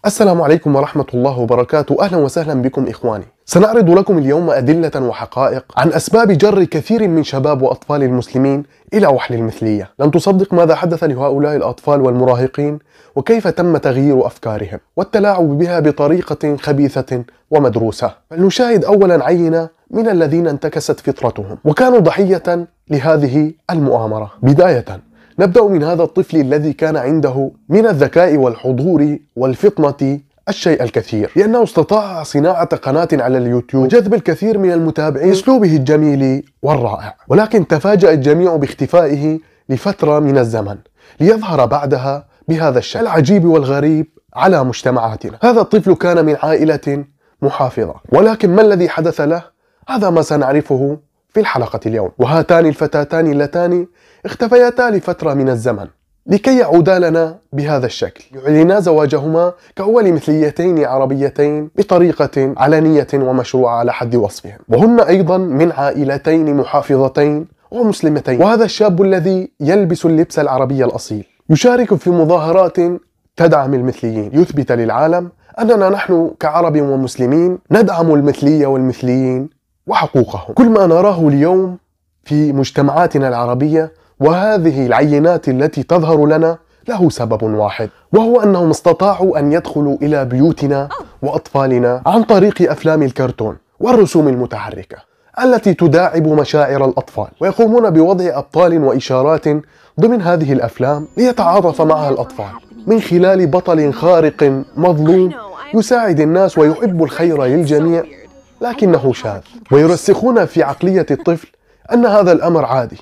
السلام عليكم ورحمة الله وبركاته. أهلا وسهلا بكم إخواني. سنعرض لكم اليوم أدلة وحقائق عن أسباب جر كثير من شباب وأطفال المسلمين إلى وحل المثلية. لن تصدق ماذا حدث لهؤلاء الأطفال والمراهقين وكيف تم تغيير أفكارهم والتلاعب بها بطريقة خبيثة ومدروسة. فلنشاهد أولا عينة من الذين انتكست فطرتهم وكانوا ضحية لهذه المؤامرة. بداية نبدأ من هذا الطفل الذي كان عنده من الذكاء والحضور والفطنة الشيء الكثير، لأنه استطاع صناعة قناة على اليوتيوب وجذب الكثير من المتابعين بأسلوبه الجميل والرائع. ولكن تفاجأ الجميع باختفائه لفترة من الزمن ليظهر بعدها بهذا الشكل العجيب والغريب على مجتمعاتنا. هذا الطفل كان من عائلة محافظة، ولكن ما الذي حدث له؟ هذا ما سنعرفه في الحلقة اليوم. وهاتان الفتاتان اللتان اختفيتا لفترة من الزمن لكي يعودا لنا بهذا الشكل، يعلنا زواجهما كأول مثليتين عربيتين بطريقة علنية ومشروعة على حد وصفهم، وهن أيضا من عائلتين محافظتين ومسلمتين. وهذا الشاب الذي يلبس اللبس العربي الأصيل يشارك في مظاهرات تدعم المثليين، يثبت للعالم أننا نحن كعرب ومسلمين ندعم المثلية والمثليين وحقوقهم. كل ما نراه اليوم في مجتمعاتنا العربية وهذه العينات التي تظهر لنا له سبب واحد، وهو أنهم استطاعوا أن يدخلوا إلى بيوتنا وأطفالنا عن طريق أفلام الكرتون والرسوم المتحركة التي تداعب مشاعر الأطفال، ويقومون بوضع أبطال وإشارات ضمن هذه الأفلام ليتعاطف معها الأطفال من خلال بطل خارق مظلوم يساعد الناس ويحب الخير للجميع لكنه شاذ. ويرسخون في عقلية الطفل أن هذا الأمر عادي،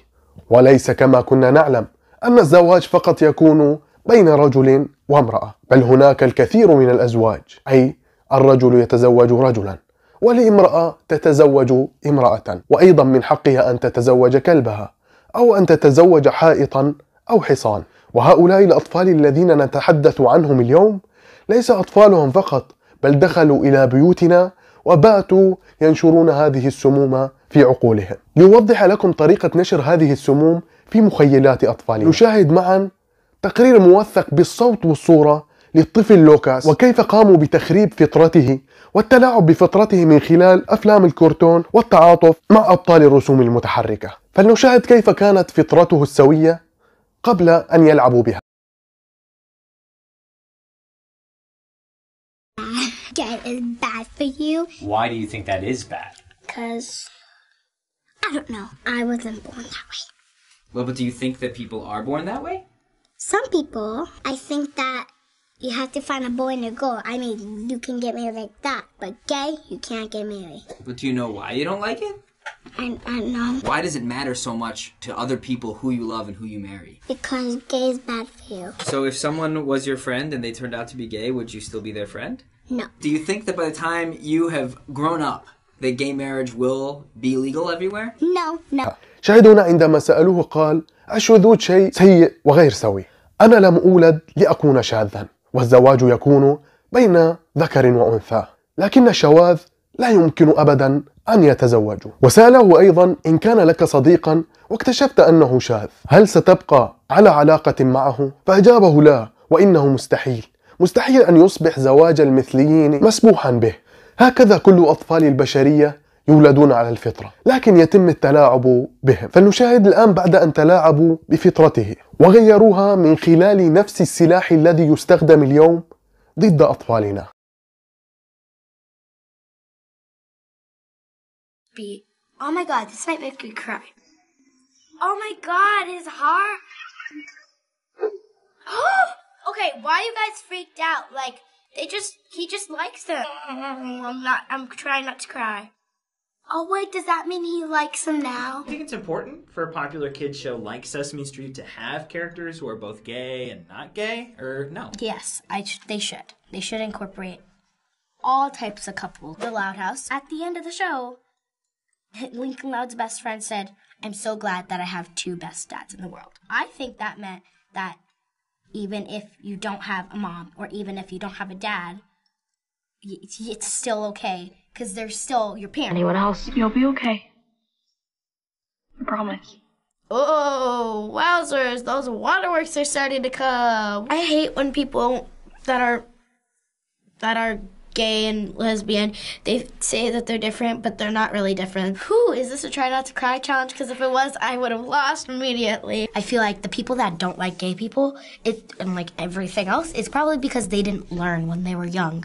وليس كما كنا نعلم أن الزواج فقط يكون بين رجل وامرأة، بل هناك الكثير من الأزواج، أي الرجل يتزوج رجلا والامرأة تتزوج امرأة، وأيضا من حقها أن تتزوج كلبها أو أن تتزوج حائطا أو حصان. وهؤلاء الأطفال الذين نتحدث عنهم اليوم ليس أطفالهم فقط، بل دخلوا إلى بيوتنا وباتوا ينشرون هذه السموم في عقولهم. لأوضح لكم طريقة نشر هذه السموم في مخيلات أطفالنا، نشاهد معا تقرير موثق بالصوت والصورة للطفل لوكاس وكيف قاموا بتخريب فطرته والتلاعب بفطرته من خلال أفلام الكرتون والتعاطف مع أبطال الرسوم المتحركة. فلنشاهد كيف كانت فطرته السوية قبل أن يلعبوا بها. Gay is bad for you. Why do you think that is bad? Because, I don't know, I wasn't born that way. Well, but do you think that people are born that way? Some people, I think that you have to find a boy and a girl. I mean, you can get married like that, but gay, you can't get married. But do you know why you don't like it? I know. Why does it matter so much to other people who you love and who you marry? Because gay is bad for you. So if someone was your friend and they turned out to be gay, would you still be their friend? No. Do you think that by the time you have grown up, that gay marriage will be legal everywhere? No. شاهدونا عندما سألوه قال: الشذوذ شيء سيء وغير سوي، أنا لم أولد لأكون شاذا، والزواج يكون بين ذكر وأنثى، لكن الشواذ لا يمكن أبدا أن يتزوجوا. وسأله أيضا: إن كان لك صديقا واكتشفت أنه شاذ، هل ستبقى على علاقة معه؟ فأجابه: لا، وإنه مستحيل أن يصبح زواج المثليين مسموحا به. هكذا كل أطفال البشرية يولدون على الفطرة، لكن يتم التلاعب بهم. فلنشاهد الآن بعد أن تلاعبوا بفطرته وغيروها من خلال نفس السلاح الذي يستخدم اليوم ضد أطفالنا. Oh my god, this might make me cry. Oh my god, his heart. Okay, why are you guys freaked out? Like, he just likes them. I'm trying not to cry. Oh wait, does that mean he likes them now? I think it's important for a popular kids show like Sesame Street to have characters who are both gay and not gay, or no? Yes, they should. They should incorporate all types of couples. The Loud House. At the end of the show, Lincoln Loud's best friend said, "I'm so glad that I have two best dads in the world." I think that meant that even if you don't have a mom or even if you don't have a dad, it's still okay because they're still your parents. Anyone else? You'll be okay. I promise. Oh, wowzers, those waterworks are starting to come. I hate when people that are that are gay and lesbian, they say that they're different, but they're not really different. Whew, is this a try not to cry challenge? Because if it was, I would have lost immediately. I feel like the people that don't like gay people, and like everything else, it's probably because they didn't learn when they were young.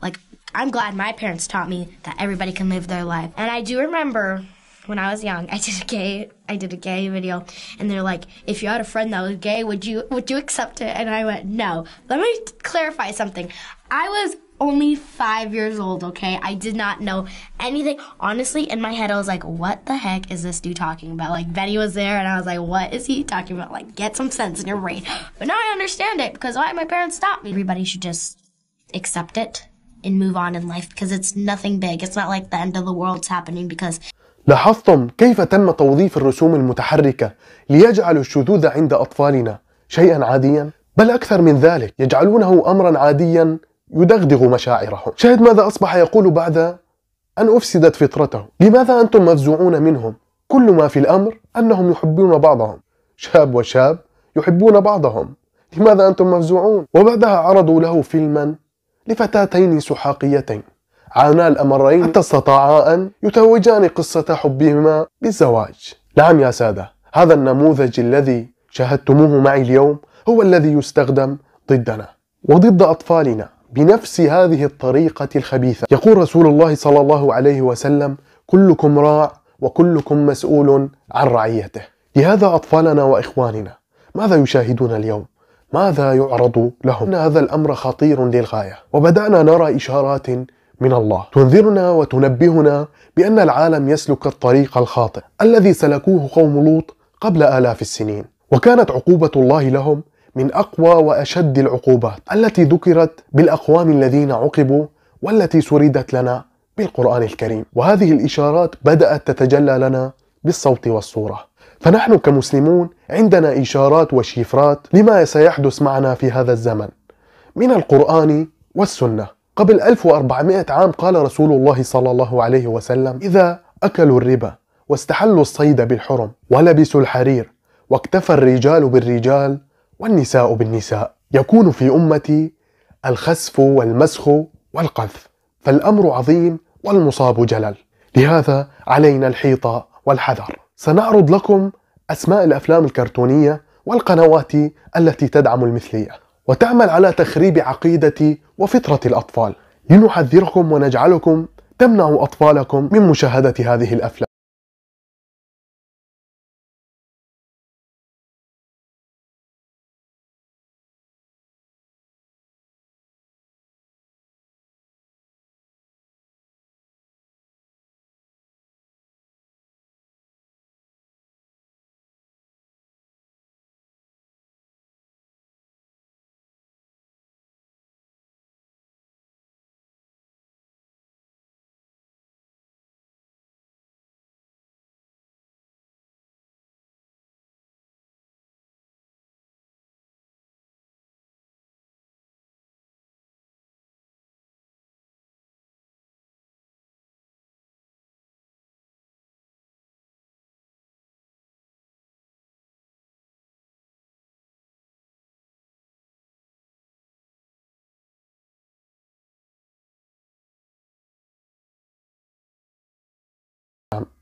Like, I'm glad my parents taught me that everybody can live their life. And I do remember when I was young, I did a gay video, and they're like, if you had a friend that was gay, would you accept it? And I went, no. Let me clarify something. I was only 5 years old, okay? I did not know anything. Honestly, in my head, I was like, what the heck is this dude talking about? Like, Benny was there, and I was like, what is he talking about? Like, get some sense in your brain. But now I understand it, because why my parents stopped me. Everybody should just accept it and move on in life, because it's nothing big. It's not like the end of the world's happening because... لاحظتم كيف تم توظيف الرسوم المتحركة ليجعلوا الشذوذ عند أطفالنا شيئا عاديا؟ بل أكثر من ذلك، يجعلونه أمرا عاديا يدغدغ مشاعرهم. شاهد ماذا أصبح يقول بعد أن أفسدت فطرته. لماذا أنتم مفزوعون منهم؟ كل ما في الأمر أنهم يحبون بعضهم. شاب وشاب يحبون بعضهم. لماذا أنتم مفزوعون؟ وبعدها عرضوا له فيلما لفتاتين سحاقيتين عانا الأمرين حتى استطاعا أن يتوجان قصة حبهما بالزواج. نعم يا سادة، هذا النموذج الذي شاهدتموه معي اليوم هو الذي يستخدم ضدنا وضد أطفالنا بنفس هذه الطريقة الخبيثة. يقول رسول الله صلى الله عليه وسلم: كلكم راع وكلكم مسؤول عن رعيته. لهذا أطفالنا وإخواننا ماذا يشاهدون اليوم؟ ماذا يعرض لهم؟ إن هذا الأمر خطير للغاية، وبدأنا نرى إشارات من الله تنذرنا وتنبهنا بأن العالم يسلك الطريق الخاطئ الذي سلكوه قوم لوط قبل آلاف السنين. وكانت عقوبة الله لهم من أقوى وأشد العقوبات التي ذكرت بالأقوام الذين عوقبوا والتي سردت لنا بالقرآن الكريم. وهذه الإشارات بدأت تتجلى لنا بالصوت والصورة. فنحن كمسلمون عندنا إشارات وشفرات لما سيحدث معنا في هذا الزمن من القرآن والسنة. قبل 1400 عام قال رسول الله صلى الله عليه وسلم: إذا أكلوا الربا واستحلوا الصيد بالحرم ولبسوا الحرير واكتفى الرجال بالرجال والنساء بالنساء يكون في أمتي الخسف والمسخ والقذف، فالأمر عظيم والمصاب جلل. لهذا علينا الحيطة والحذر. سنعرض لكم أسماء الأفلام الكرتونية والقنوات التي تدعم المثلية وتعمل على تخريب عقيدة وفطرة الأطفال، لنحذركم ونجعلكم تمنعوا أطفالكم من مشاهدة هذه الأفلام.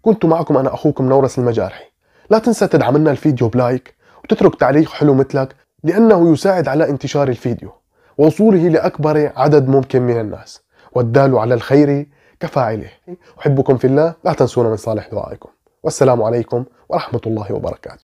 كنت معكم أنا أخوكم نورس المجارحي. لا تنسى تدعمنا الفيديو بلايك وتترك تعليق حلو مثلك، لأنه يساعد على انتشار الفيديو ووصوله لأكبر عدد ممكن من الناس، والدال على الخير كفاعله. أحبكم في الله، لا تنسونا من صالح دعائكم، والسلام عليكم ورحمة الله وبركاته.